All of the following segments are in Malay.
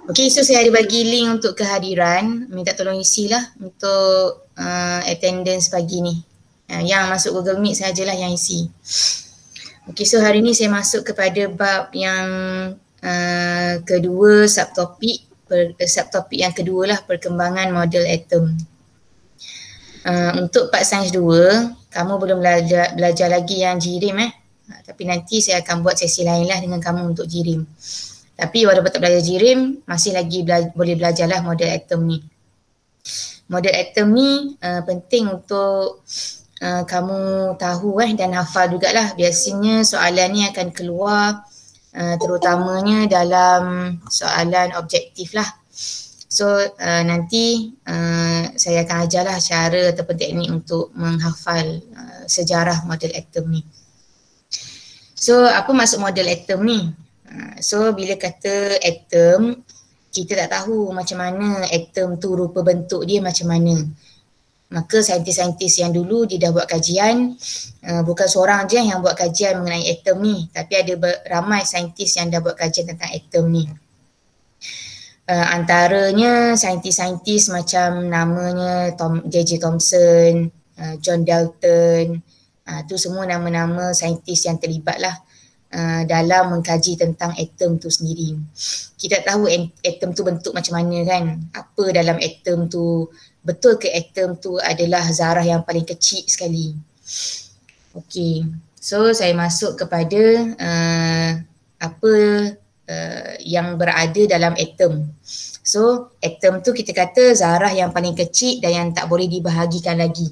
Okey, so saya ada bagi link untuk kehadiran. Minta tolong isilah untuk attendance pagi ni. Yang masuk Google Meet sajalah yang isi. Okey, so hari ni saya masuk kepada bab yang kedua, subtopik. Subtopik yang kedua lah, perkembangan model atom. Untuk part sains 2, kamu belum belajar lagi yang jirim tapi nanti saya akan buat sesi lain lah dengan kamu untuk jirim. Tapi walaupun tak belajar jirim, masih lagi boleh belajarlah model atom ni. Model atom ni penting untuk kamu tahu dan hafal jugalah. Biasanya soalan ni akan keluar terutamanya dalam soalan objektif lah. So nanti saya akan ajarlah cara ataupun teknik untuk menghafal sejarah model atom ni. So apa maksud model atom ni? So bila kata atom, kita tak tahu macam mana atom tu rupa bentuk dia macam mana. Maka saintis-saintis yang dulu dia dah buat kajian, bukan seorang je yang buat kajian mengenai atom ni, tapi ada ramai saintis yang dah buat kajian tentang atom ni. Antaranya saintis-saintis macam namanya J.J. Thomson, John Dalton, tu semua nama-nama saintis yang terlibat lah dalam mengkaji tentang atom tu sendiri. Kita tahu atom tu bentuk macam mana kan, apa dalam atom tu, betul ke atom tu adalah zarah yang paling kecil sekali. Okey, so saya masuk kepada apa yang berada dalam atom. So atom tu kita kata zarah yang paling kecil dan yang tak boleh dibahagikan lagi.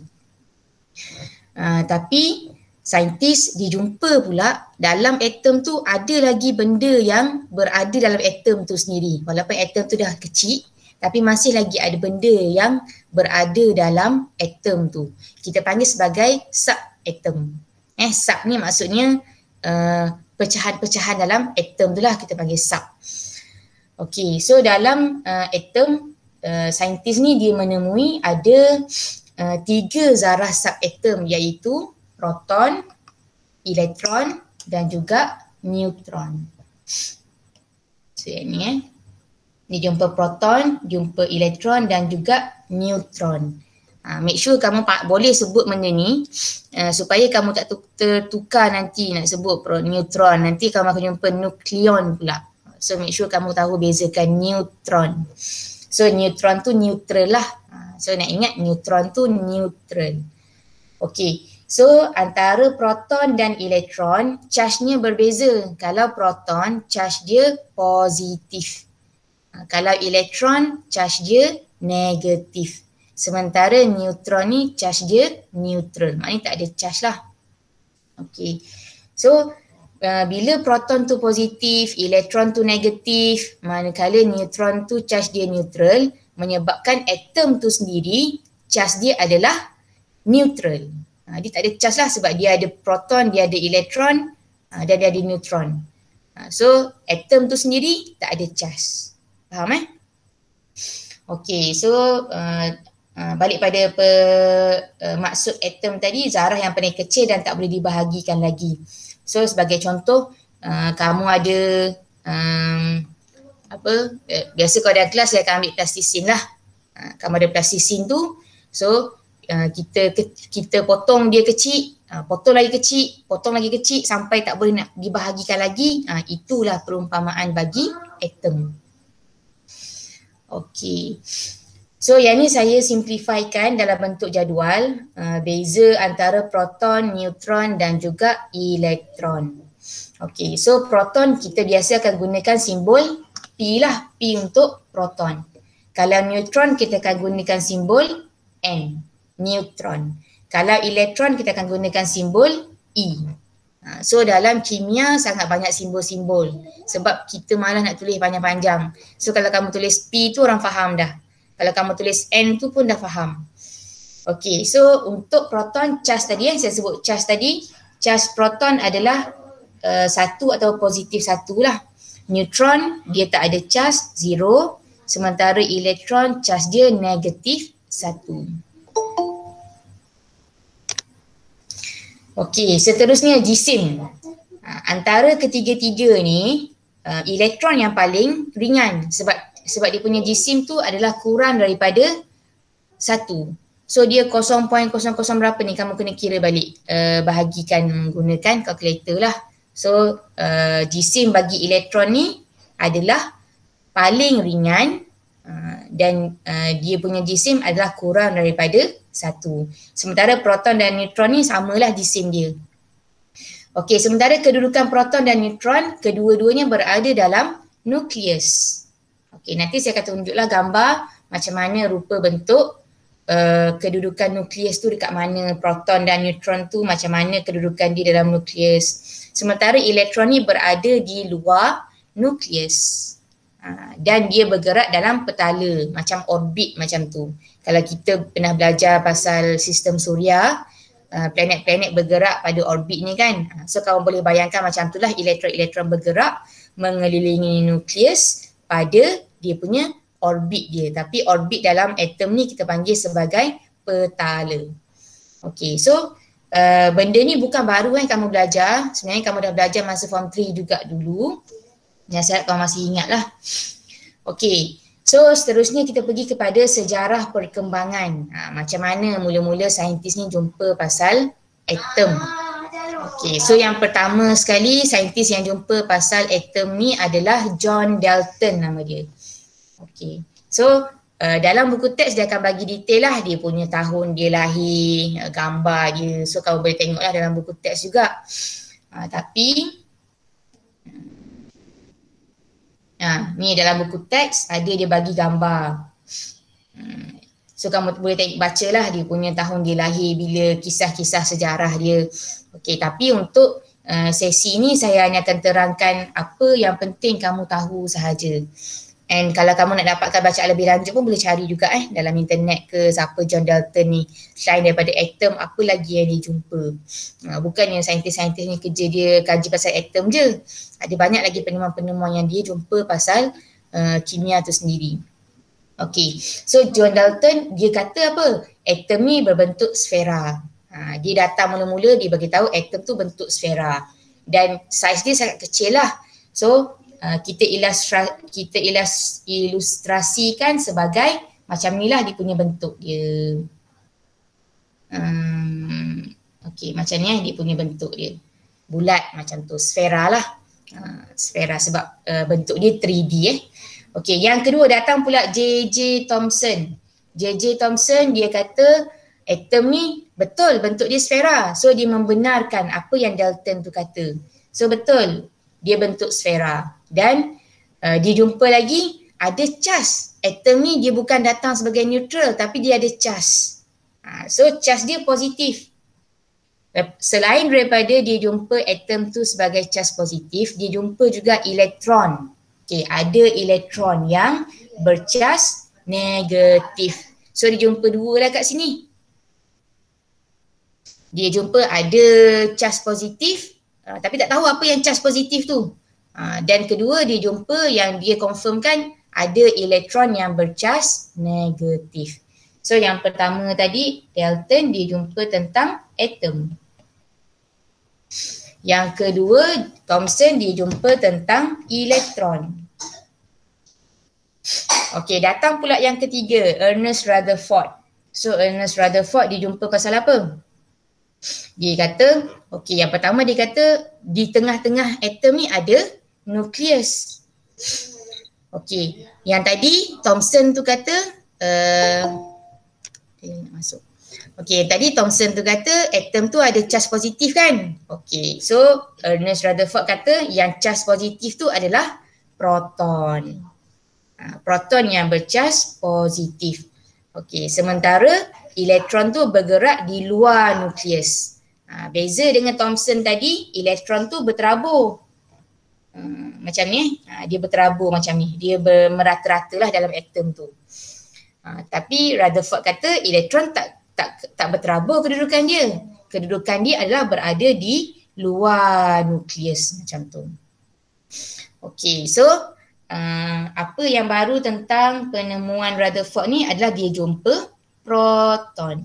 Tapi saintis dijumpa pula dalam atom tu ada lagi benda yang berada dalam atom tu sendiri. Walaupun atom tu dah kecil, tapi masih lagi ada benda yang berada dalam atom tu. Kita panggil sebagai subatom. Sub ni maksudnya pecahan-pecahan dalam atom tu lah kita panggil sub. Okey, so dalam atom, saintis ni dia menemui ada 3 zarah subatom, iaitu proton, elektron dan juga neutron. So yang ni ni jumpa proton, jumpa elektron dan juga neutron. Make sure kamu boleh sebut benda ni supaya kamu tak tertukar nanti nak sebut neutron. Nanti kamu akan jumpa nukleon pula. So make sure kamu tahu bezakan neutron. So neutron tu neutral lah. So nak ingat neutron tu neutral. Okey. So antara proton dan elektron, charge-nya berbeza. Kalau proton, charge dia positif. Kalau elektron, charge dia negatif. Sementara neutron ni charge dia neutral. Maknanya tak ada charge lah. Okey. So bila proton tu positif, elektron tu negatif, manakala neutron tu charge dia neutral, menyebabkan atom tu sendiri charge dia adalah neutral. Dia tak ada charge lah sebab dia ada proton, dia ada elektron dan dia ada neutron. So atom tu sendiri tak ada charge. Faham Okey, so balik pada maksud atom tadi, zarah yang paling kecil dan tak boleh dibahagikan lagi. So sebagai contoh, kamu ada biasa kalau dalam kelas saya akan ambil plastisin lah. Kamu ada plastisin tu, so kita potong dia kecil, potong lagi kecil sampai tak boleh nak dibahagikan lagi. Itulah perumpamaan bagi atom. Okey. So yang ni saya simplifykan dalam bentuk jadual, beza antara proton, neutron dan juga elektron. Okey, so proton kita biasa akan gunakan simbol P lah, P untuk proton. Kalau neutron kita akan gunakan simbol N, neutron. Kalau elektron kita akan gunakan simbol E. So dalam kimia sangat banyak simbol-simbol sebab kita malas nak tulis panjang-panjang. So kalau kamu tulis P tu orang faham dah. Kalau kamu tulis N tu pun dah faham. Okey, so untuk proton charge tadi saya sebut charge tadi, charge proton adalah 1 atau positif 1 lah. Neutron dia tak ada charge, 0. Sementara elektron charge dia negatif 1. Okey, seterusnya jisim. Antara ketiga-tiga ni, elektron yang paling ringan sebab sebab dia punya jisim tu adalah kurang daripada 1. So dia 0.00 berapa ni, kamu kena kira balik, bahagikan menggunakan kalkulator lah. So jisim bagi elektron ni adalah paling ringan dan dia punya jisim adalah kurang daripada 1. Sementara proton dan neutron ni samalah jisim dia. Okey, sementara kedudukan proton dan neutron kedua-duanya berada dalam nukleus. Okey, nanti saya akan tunjuklah gambar macam mana rupa bentuk kedudukan nukleus tu dekat mana, proton dan neutron tu macam mana kedudukan dia dalam nukleus. Sementara elektron ni berada di luar nukleus. Dan dia bergerak dalam petala macam orbit macam tu. Kalau kita pernah belajar pasal sistem suria, planet-planet bergerak pada orbit ni kan. So kamu boleh bayangkan macam itulah elektron-elektron bergerak mengelilingi nukleus pada dia punya orbit dia. Tapi orbit dalam atom ni kita panggil sebagai petala. Okey, so benda ni bukan baru kan kamu belajar. Sebenarnya kamu dah belajar masa form 3 juga dulu. Yang saya harap kamu masih ingat lah. Okey, so seterusnya kita pergi kepada sejarah perkembangan. Macam mana mula-mula saintis ni jumpa pasal atom. Okey, so yang pertama sekali saintis yang jumpa pasal atom ni adalah John Dalton nama dia. Okey, so dalam buku teks dia akan bagi detail lah dia punya tahun dia lahir, gambar dia. So kau boleh tengok lah dalam buku teks juga. Tapi ni dalam buku teks ada dia bagi gambar. So kamu boleh bacalah dia punya tahun dia lahir, bila, kisah-kisah sejarah dia. Okey, tapi untuk sesi ni saya hanya akan terangkan apa yang penting kamu tahu sahaja. And kalau kamu nak dapatkan bacaan lebih lanjut pun boleh cari juga dalam internet ke siapa John Dalton ni. Selain daripada atom, apa lagi yang dia jumpa. Bukannya saintis-saintis ni kerja dia kaji pasal atom je. Ada banyak lagi penemuan-penemuan yang dia jumpa pasal kimia tu sendiri. Okay, so John Dalton dia kata apa? Atom ni berbentuk sfera. Dia datang mula-mula dia bagi tahu atom tu bentuk sfera. Dan saiz dia sangat kecil lah. So kita ilustrasikan sebagai macam ni lah dia punya bentuk dia. Okey, macam ni dia punya bentuk dia. Bulat macam tu, sfera lah. Sfera sebab bentuk dia 3D Okey, yang kedua datang pula J.J. Thomson. J.J. Thomson dia kata atom ni betul bentuk dia sfera. So dia membenarkan apa yang Dalton tu kata. So betul dia bentuk sfera. Dan dia jumpa lagi ada charge. Atom ni dia bukan datang sebagai neutral tapi dia ada charge. So charge dia positif. Selain daripada dia jumpa atom tu sebagai charge positif, dia jumpa juga elektron. Okay, ada elektron yang bercharge negatif. So dia jumpa dua lah kat sini. Dia jumpa ada charge positif tapi tak tahu apa yang charge positif tu. Dan kedua dia jumpa yang dia confirmkan ada elektron yang bercharge negatif. So yang pertama tadi Dalton dia jumpa tentang atom. Yang kedua Thomson dia jumpa tentang elektron. Okey, datang pula yang ketiga Ernest Rutherford. So Ernest Rutherford dia jumpa pasal apa? Dia kata, okey, yang pertama dia kata di tengah-tengah atom ni ada nukleus. Okey, yang tadi Thomson tu kata nak masuk. Okey, tadi Thomson tu kata atom tu ada charge positif kan? Okey, so Ernest Rutherford kata yang charge positif tu adalah proton. Proton yang bercharge positif. Okey, sementara elektron tu bergerak di luar nukleus. Beza dengan Thomson tadi, elektron tu berterabur. Macam ni, dia berterabur macam ni. Dia merata-rata lah dalam atom tu. Tapi Rutherford kata elektron tak berterabur kedudukan dia. Kedudukan dia adalah berada di luar nukleus macam tu. Okey, so apa yang baru tentang penemuan Rutherford ni adalah dia jumpa proton.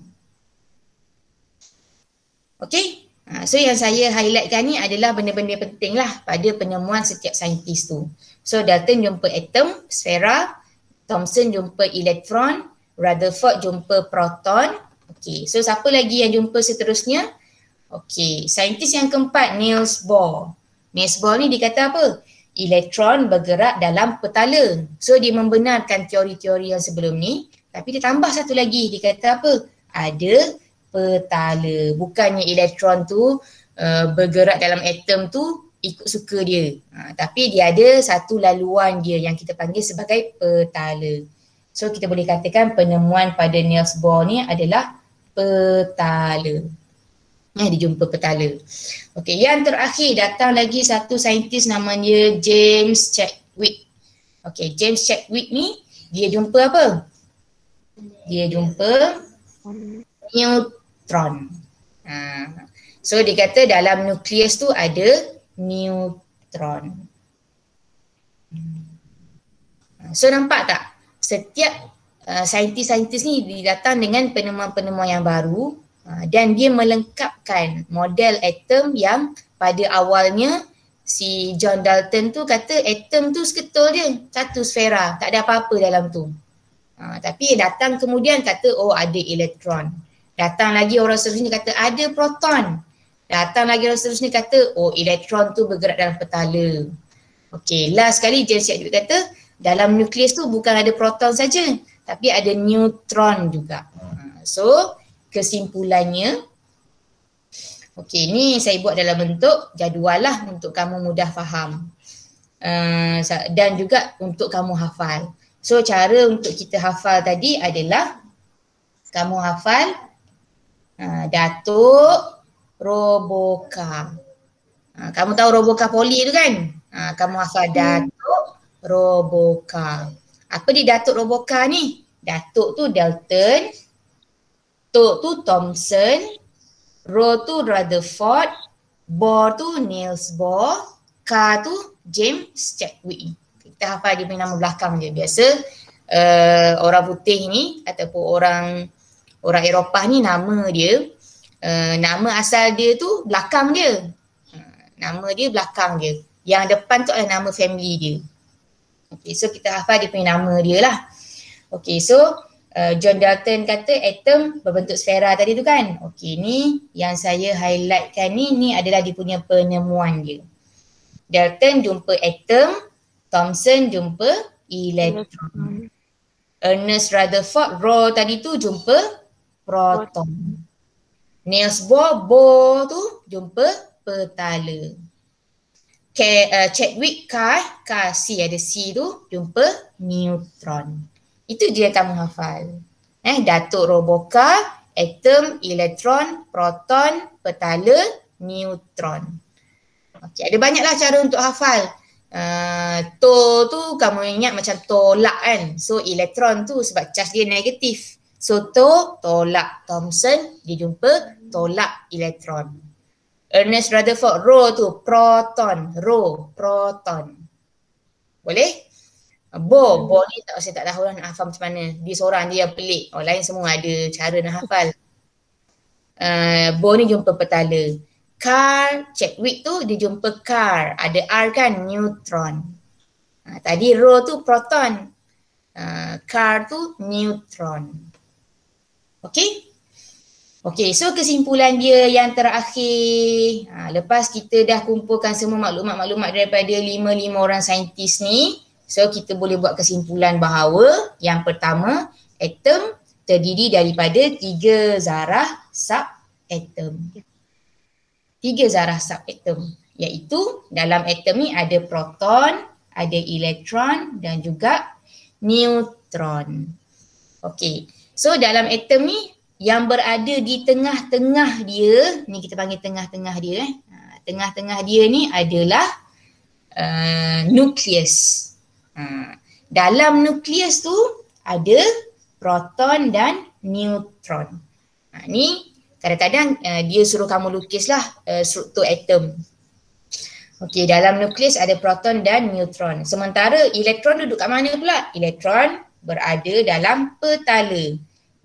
Okey, so yang saya highlightkan ni adalah benda-benda penting lah pada penemuan setiap saintis tu. So Dalton jumpa atom, sfera, Thomson jumpa elektron, Rutherford jumpa proton. Okey, so siapa lagi yang jumpa seterusnya? Okey, saintis yang keempat Niels Bohr. Niels Bohr ni dia kata apa? Elektron bergerak dalam petala. So dia membenarkan teori-teori yang sebelum ni, tapi dia tambah satu lagi. Dia kata apa? Ada petala. Bukannya elektron tu bergerak dalam atom tu ikut suka dia. Tapi dia ada satu laluan dia yang kita panggil sebagai petala. So kita boleh katakan penemuan pada Niels Bohr ni adalah petala. Dia jumpa petala. Okey, yang terakhir datang lagi satu saintis namanya James Chadwick. Okey, James Chadwick ni dia jumpa apa? Dia jumpa neutron. So dia kata dalam nukleus tu ada neutron. So nampak tak? Setiap saintis-saintis ni datang dengan penemuan-penemuan yang baru dan dia melengkapkan model atom yang pada awalnya si John Dalton tu kata atom tu seketul je, satu sfera, tak ada apa-apa dalam tu. Tapi datang kemudian kata oh ada elektron. Datang lagi orang seterusnya kata ada proton. Datang lagi orang seterusnya kata oh elektron tu bergerak dalam petala. Okey, last sekali James Chadwick kata dalam nukleus tu bukan ada proton saja tapi ada neutron juga. So kesimpulannya, okey ni saya buat dalam bentuk jadual lah untuk kamu mudah faham dan juga untuk kamu hafal. So cara untuk kita hafal tadi adalah kamu hafal Datuk Roboka. Kamu tahu Roboka Poli tu kan? Kamu hafal Datuk Roboka. Apa di Datuk Roboka ni? Datuk tu Dalton, Tok tu Thomson, Ro tu Rutherford, Bohr tu Niels Bohr, K tu James Chadwick. Kita hafal dia punya nama belakang je. Biasa orang putih ni ataupun orang Eropah ni nama dia, nama asal dia tu belakang dia. Nama dia belakang dia. Yang depan tu adalah nama family dia. Okay, so kita hafal dia punya nama dia lah. Okay, so John Dalton kata atom berbentuk sfera tadi tu kan. Okey, ni yang saya highlightkan ni adalah dia punya penemuan dia. Dalton jumpa atom, Thomson jumpa elektron. Ernest Rutherford, Bohr tadi tu jumpa proton. Niels Bohr tu jumpa petala. Chadwick C ada C tu jumpa neutron. Itu je yang kamu hafal. Datuk Roboka, atom, elektron, proton, petala, neutron. Okey, ada banyaklah cara untuk hafal. Tu kamu ingat macam tolak kan. So elektron tu sebab charge dia negatif. So tolak Thomson, dia jumpa tolak elektron. Ernest Rutherford, tu proton, proton. Boleh? Bohr ni saya tak tahu lah nak hafal macam mana. Dia seorang dia yang pelik. Orang lain semua ada cara nak hafal. Bohr ni jumpa petala. Chadwick tu dia jumpa ada R kan, neutron. Tadi tu proton. Tu neutron. Okey? Okey, so kesimpulan dia yang terakhir. Lepas kita dah kumpulkan semua maklumat-maklumat daripada 5 orang saintis ni, so kita boleh buat kesimpulan bahawa yang pertama, atom terdiri daripada 3 zarah subatom. 3 zarah subatom, iaitu dalam atom ni ada proton, ada elektron dan juga neutron. Okey, so dalam atom ni yang berada di tengah-tengah dia, ni kita panggil tengah-tengah dia. Tengah-tengah dia ni adalah nukleus. Dalam nukleus tu ada proton dan neutron. Ni kadang-kadang dia suruh kamu lukislah struktur atom. Okey, dalam nukleus ada proton dan neutron. Sementara elektron duduk kat mana pula? Elektron berada dalam petala,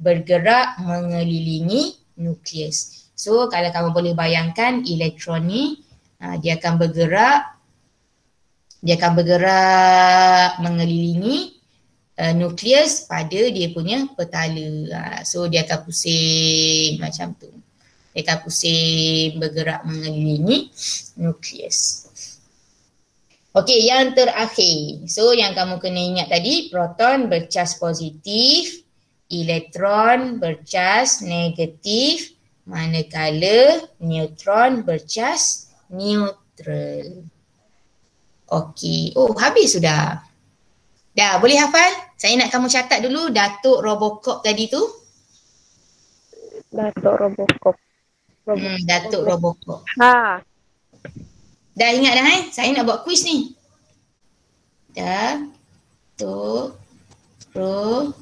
bergerak mengelilingi nukleus. So kalau kamu boleh bayangkan elektron ni dia akan bergerak mengelilingi nukleus pada dia punya petala. So dia akan pusing macam tu. Dia akan pusing bergerak mengelilingi nukleus. Okey, yang terakhir. So yang kamu kena ingat tadi, proton bercas positif, elektron bercas negatif, manakala neutron bercas neutral. Okey. Oh, habis sudah. Dah, boleh hafal? Saya nak kamu catat dulu Datuk Robocop tadi tu. Datuk Robocop. Datuk Robocop. Ha. Dah ingat dah Saya nak buat quiz ni. Datuk Robocop.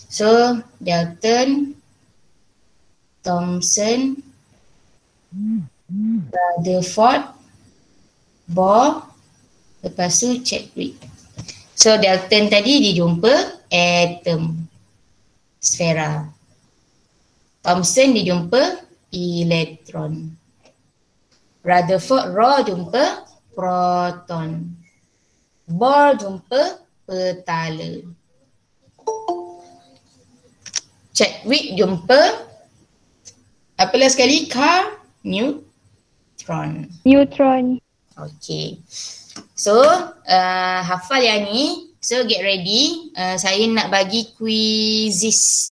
So, Dalton, Thomson, Rutherford, Bohr, lepas tu Chadwick. So Dalton tadi dia jumpa atom, sfera. Thomson dia jumpa elektron. Rutherford jumpa proton. Bohr jumpa petala. Chadwick jumpa apa lagi sekali? Neutron. Okay. So, hafal yang ni. So, get ready. Saya nak bagi quizzes.